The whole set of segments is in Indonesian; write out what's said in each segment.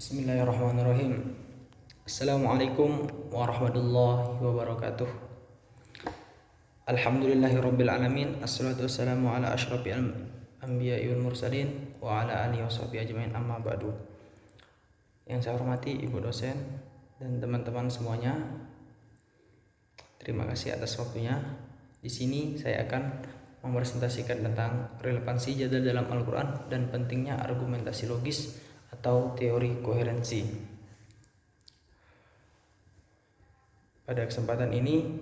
Bismillahirrahmanirrahim. Assalamualaikum warahmatullahi wabarakatuh. Alhamdulillahirabbil alamin. Assalatu wassalamu ala asyrafil anbiya'i wal mursalin wa ala alihi washabihi ajmain, amma ba'du. Yang saya hormati Ibu dosen dan teman-teman semuanya, terima kasih atas waktunya. Di sini saya akan mempresentasikan tentang relevansi jadal dalam Al-Quran dan pentingnya argumentasi logis atau teori koherensi. Pada kesempatan ini,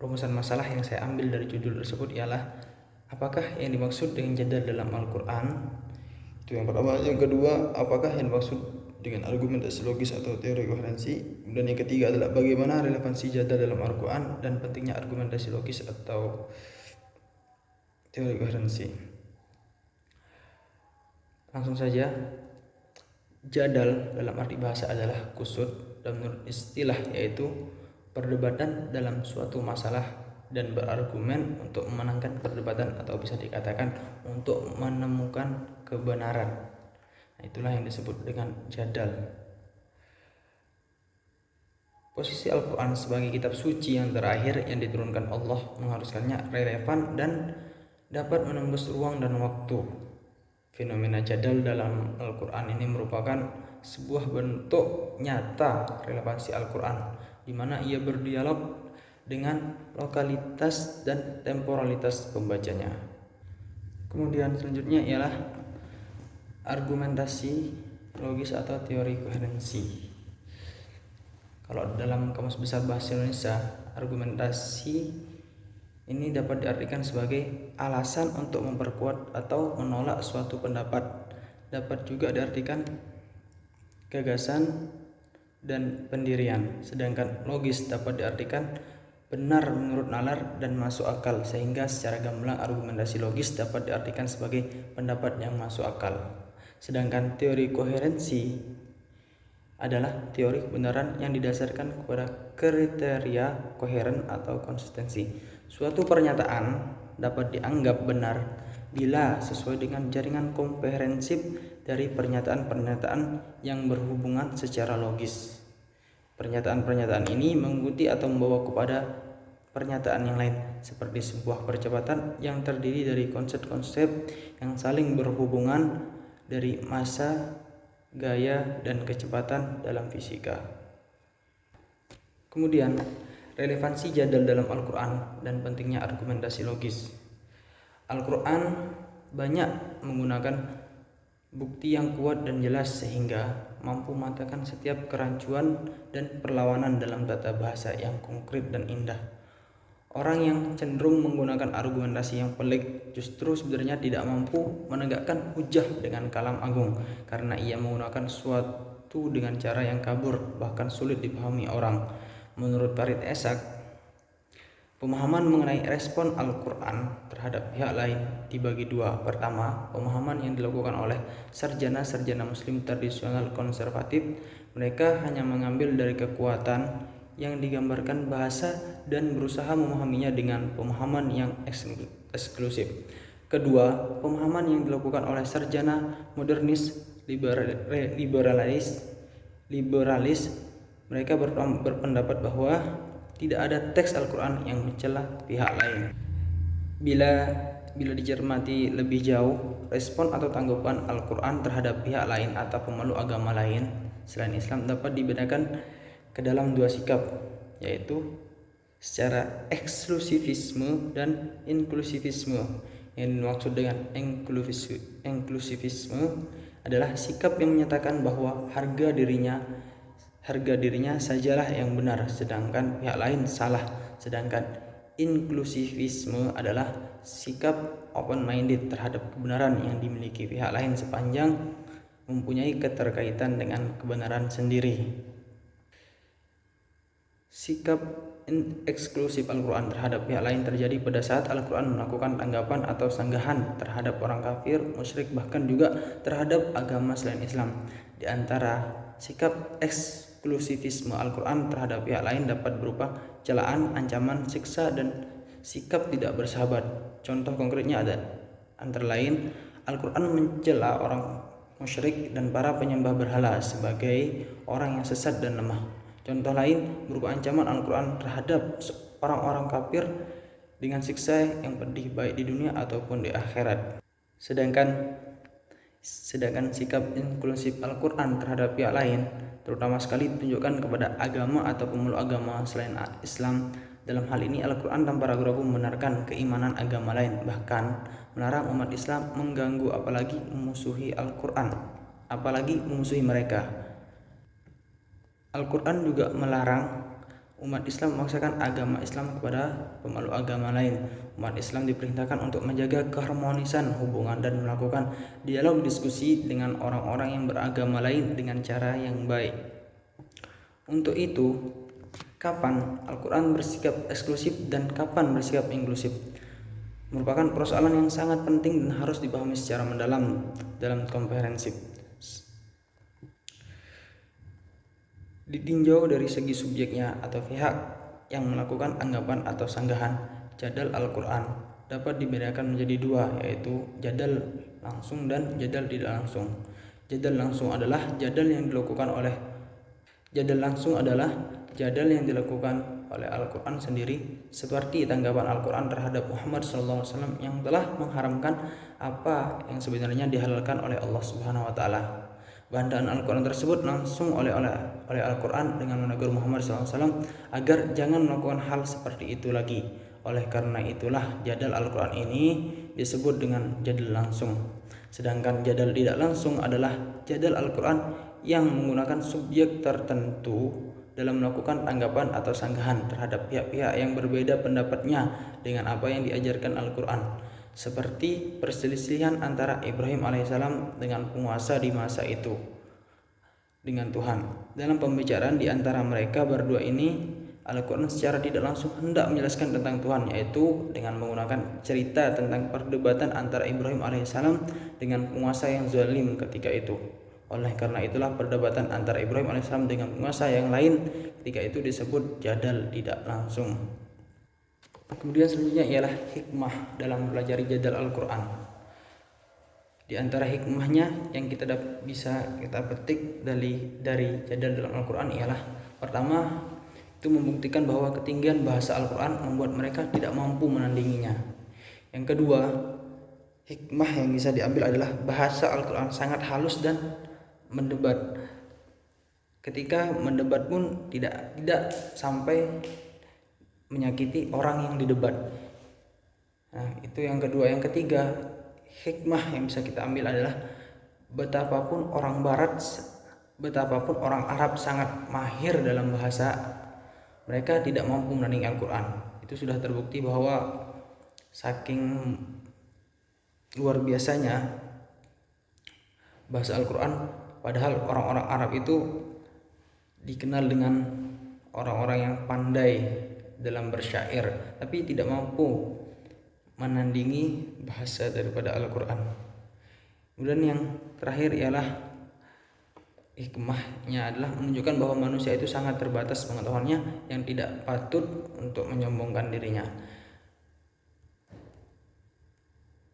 rumusan masalah yang saya ambil dari judul tersebut ialah apakah yang dimaksud dengan jadal dalam Al-Quran? Itu yang pertama. Yang kedua, apakah yang dimaksud dengan argumentasi logis atau teori koherensi? Dan yang ketiga adalah bagaimana relevansi jadal dalam Al-Quran dan pentingnya argumentasi logis atau teori koherensi. Langsung saja. Jadal dalam arti bahasa adalah kusud dan menurut istilah yaitu perdebatan dalam suatu masalah dan berargumen untuk memenangkan perdebatan atau bisa dikatakan untuk menemukan kebenaran. Nah, itulah yang disebut dengan jadal. Posisi Al-Quran sebagai kitab suci yang terakhir yang diturunkan Allah mengharuskannya relevan dan dapat menembus ruang dan waktu. Fenomena jadal dalam Al-Quran ini merupakan sebuah bentuk nyata relevansi Al-Quran, di mana ia berdialog dengan lokalitas dan temporalitas pembacanya. Kemudian selanjutnya ialah argumentasi logis atau teori koherensi. Kalau dalam Kamus Besar Bahasa Indonesia, argumentasi ini dapat diartikan sebagai alasan untuk memperkuat atau menolak suatu pendapat. Dapat juga diartikan gagasan dan pendirian. Sedangkan logis dapat diartikan benar menurut nalar dan masuk akal. Sehingga secara gamblang argumentasi logis dapat diartikan sebagai pendapat yang masuk akal. Sedangkan teori koherensi adalah teori kebenaran yang didasarkan kepada kriteria koheren atau konsistensi. Suatu pernyataan dapat dianggap benar bila sesuai dengan jaringan komprehensif dari pernyataan-pernyataan yang berhubungan secara logis. Pernyataan-pernyataan ini mengikuti atau membawa kepada pernyataan yang lain, seperti sebuah percepatan yang terdiri dari konsep-konsep yang saling berhubungan dari massa, gaya, dan kecepatan dalam fisika. Kemudian, relevansi jadal dalam Al-Quran dan pentingnya argumentasi logis. Al-Quran banyak menggunakan bukti yang kuat dan jelas sehingga mampu mematahkan setiap kerancuan dan perlawanan dalam tata bahasa yang konkret dan indah. Orang yang cenderung menggunakan argumentasi yang pelik justru sebenarnya tidak mampu menegakkan hujah dengan kalam agung karena ia menggunakan suatu dengan cara yang kabur bahkan sulit dipahami orang. Menurut Farid Esak, pemahaman mengenai respon Al-Quran terhadap pihak lain dibagi dua. Pertama, pemahaman yang dilakukan oleh sarjana-sarjana muslim tradisional konservatif. Mereka hanya mengambil dari kekuatan yang digambarkan bahasa dan berusaha memahaminya dengan pemahaman yang eksklusif. Kedua, pemahaman yang dilakukan oleh sarjana modernis liberalis. Mereka berpendapat bahwa tidak ada teks Al-Quran yang mencela pihak lain. Bila dicermati lebih jauh, respon atau tanggapan Al-Quran terhadap pihak lain atau pemeluk agama lain selain Islam dapat dibedakan ke dalam dua sikap, yaitu secara eksklusivisme dan inklusivisme. Yang dimaksud dengan inklusivisme adalah sikap yang menyatakan bahwa harga dirinya sajalah yang benar, sedangkan pihak lain salah. Sedangkan inklusivisme adalah sikap open-minded terhadap kebenaran yang dimiliki pihak lain sepanjang mempunyai keterkaitan dengan kebenaran sendiri. Sikap eksklusif Al-Quran terhadap pihak lain terjadi pada saat Al-Quran melakukan tanggapan atau sanggahan terhadap orang kafir, musyrik, bahkan juga terhadap agama selain Islam. Di antara sikap eksklusivisme Al-Quran terhadap pihak lain dapat berupa celaan, ancaman, siksa, dan sikap tidak bersahabat. Contoh konkretnya ada antara lain Al-Quran mencela orang musyrik, dan para penyembah berhala sebagai orang yang sesat dan lemah. Contoh lain berupa ancaman Al-Quran terhadap orang-orang kafir dengan siksa yang pedih baik di dunia ataupun di akhirat. Sedangkan sikap inklusif Al-Quran terhadap pihak lain, terutama sekali ditunjukkan kepada agama atau pemeluk agama selain Islam. Dalam hal ini Al-Quran tanpa ragu-ragu membenarkan keimanan agama lain, bahkan melarang umat Islam mengganggu apalagi memusuhi Al-Quran, apalagi memusuhi mereka. Al-Quran juga melarang umat Islam memaksakan agama Islam kepada pemeluk agama lain. Umat Islam diperintahkan untuk menjaga keharmonisan hubungan dan melakukan dialog diskusi dengan orang-orang yang beragama lain dengan cara yang baik. Untuk itu, kapan Al-Quran bersikap eksklusif dan kapan bersikap inklusif merupakan persoalan yang sangat penting dan harus dipahami secara mendalam dalam komprehensif. Ditinjau dari segi subjeknya atau pihak yang melakukan anggapan atau sanggahan, jadal Al-Quran dapat dibedakan menjadi dua, yaitu jadal langsung dan jadal tidak langsung. Jadal langsung adalah jadal yang dilakukan oleh Al-Quran sendiri, seperti tanggapan Al-Quran terhadap Muhammad SAW yang telah mengharamkan apa yang sebenarnya dihalalkan oleh Allah Subhanahu wa Ta'ala. Bantahan Al-Quran tersebut langsung oleh Al-Quran dengan menegur Muhammad SAW agar jangan melakukan hal seperti itu lagi. Oleh karena itulah jadal Al-Quran ini disebut dengan jadal langsung. Sedangkan jadal tidak langsung adalah jadal Al-Quran yang menggunakan subjek tertentu dalam melakukan tanggapan atau sanggahan terhadap pihak-pihak yang berbeda pendapatnya dengan apa yang diajarkan Al-Quran, seperti perselisihan antara Ibrahim alaihissalam dengan penguasa di masa itu dengan Tuhan. Dalam pembicaraan di antara mereka berdua ini, Al-Quran secara tidak langsung hendak menjelaskan tentang Tuhan, yaitu dengan menggunakan cerita tentang perdebatan antara Ibrahim alaihissalam dengan penguasa yang zalim ketika itu. Oleh karena itulah perdebatan antara Ibrahim alaihissalam dengan penguasa yang lain ketika itu disebut jadal tidak langsung. Kemudian selanjutnya ialah hikmah dalam mempelajari jadal Al-Quran. Di antara hikmahnya yang bisa kita petik dari jadal dalam Al-Quran ialah, pertama, itu membuktikan bahwa ketinggian bahasa Al-Quran membuat mereka tidak mampu menandinginya. Yang kedua, hikmah yang bisa diambil adalah bahasa Al-Quran sangat halus dan mendebat. Ketika mendebat pun tidak sampai menyakiti orang yang didebat. Nah, itu yang kedua. Yang ketiga, hikmah yang bisa kita ambil adalah betapapun orang Arab sangat mahir dalam bahasa, mereka tidak mampu menandingi Al-Quran. Itu sudah terbukti bahwa saking luar biasanya bahasa Al-Quran, padahal orang-orang Arab itu dikenal dengan orang-orang yang pandai dalam bersyair, tapi tidak mampu menandingi bahasa daripada Al-Quran. Kemudian yang terakhir ialah hikmahnya adalah menunjukkan bahwa manusia itu sangat terbatas pengetahuannya yang tidak patut untuk menyombongkan dirinya.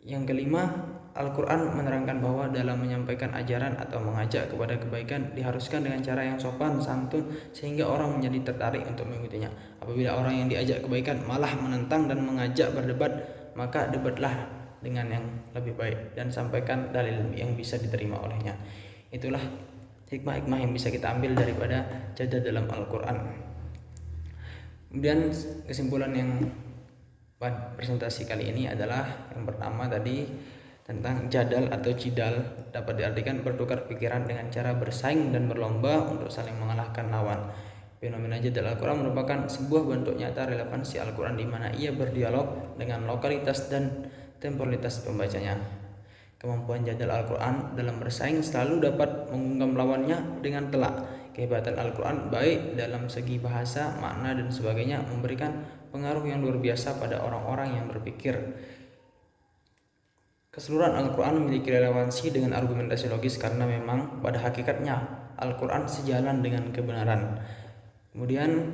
Yang kelima, Al-Quran menerangkan bahwa dalam menyampaikan ajaran atau mengajak kepada kebaikan diharuskan dengan cara yang sopan santun sehingga orang menjadi tertarik untuk mengikutinya. Apabila orang yang diajak kebaikan malah menentang dan mengajak berdebat, maka debatlah dengan yang lebih baik dan sampaikan dalil yang bisa diterima olehnya. Itulah hikmah-hikmah yang bisa kita ambil daripada jadal dalam Al-Quran. Kemudian kesimpulan yang presentasi kali ini adalah yang pertama tadi tentang jadal atau jidal dapat diartikan bertukar pikiran dengan cara bersaing dan berlomba untuk saling mengalahkan lawan. Fenomena jadal Al-Quran merupakan sebuah bentuk nyata relevansi Al-Quran di mana ia berdialog dengan lokalitas dan temporalitas pembacanya. Kemampuan jadal Al-Quran dalam bersaing selalu dapat menggenggam lawannya dengan telak. Kehebatan Al-Quran baik dalam segi bahasa, makna dan sebagainya memberikan pengaruh yang luar biasa pada orang-orang yang berpikir. Keseluruhan Al-Quran memiliki relevansi dengan argumentasi logis karena memang pada hakikatnya Al-Quran sejalan dengan kebenaran. Kemudian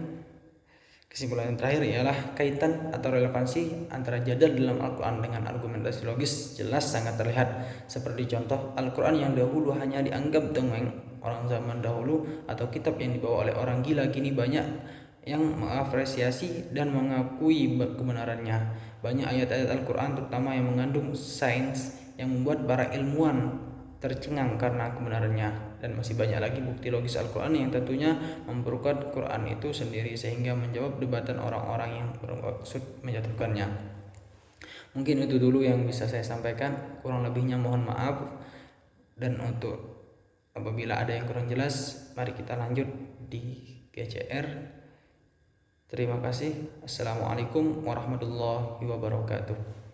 Kesimpulan yang terakhir ialah kaitan atau relevansi antara jadal dalam Al-Quran dengan argumentasi logis jelas sangat terlihat. Seperti contoh, Al-Quran yang dahulu hanya dianggap dongeng orang zaman dahulu atau kitab yang dibawa oleh orang gila, kini banyak yang mengapresiasi dan mengakui kebenarannya. Banyak ayat-ayat Al-Quran terutama yang mengandung sains yang membuat para ilmuwan tercengang karena kebenarannya, dan masih banyak lagi bukti logis Al-Quran yang tentunya memperkuat Quran itu sendiri sehingga menjawab debatan orang-orang yang bermaksud menjatuhkannya. Mungkin itu dulu yang bisa saya sampaikan, kurang lebihnya mohon maaf, dan untuk apabila ada yang kurang jelas mari kita lanjut di GCR. Terima kasih. Assalamualaikum warahmatullahi wabarakatuh.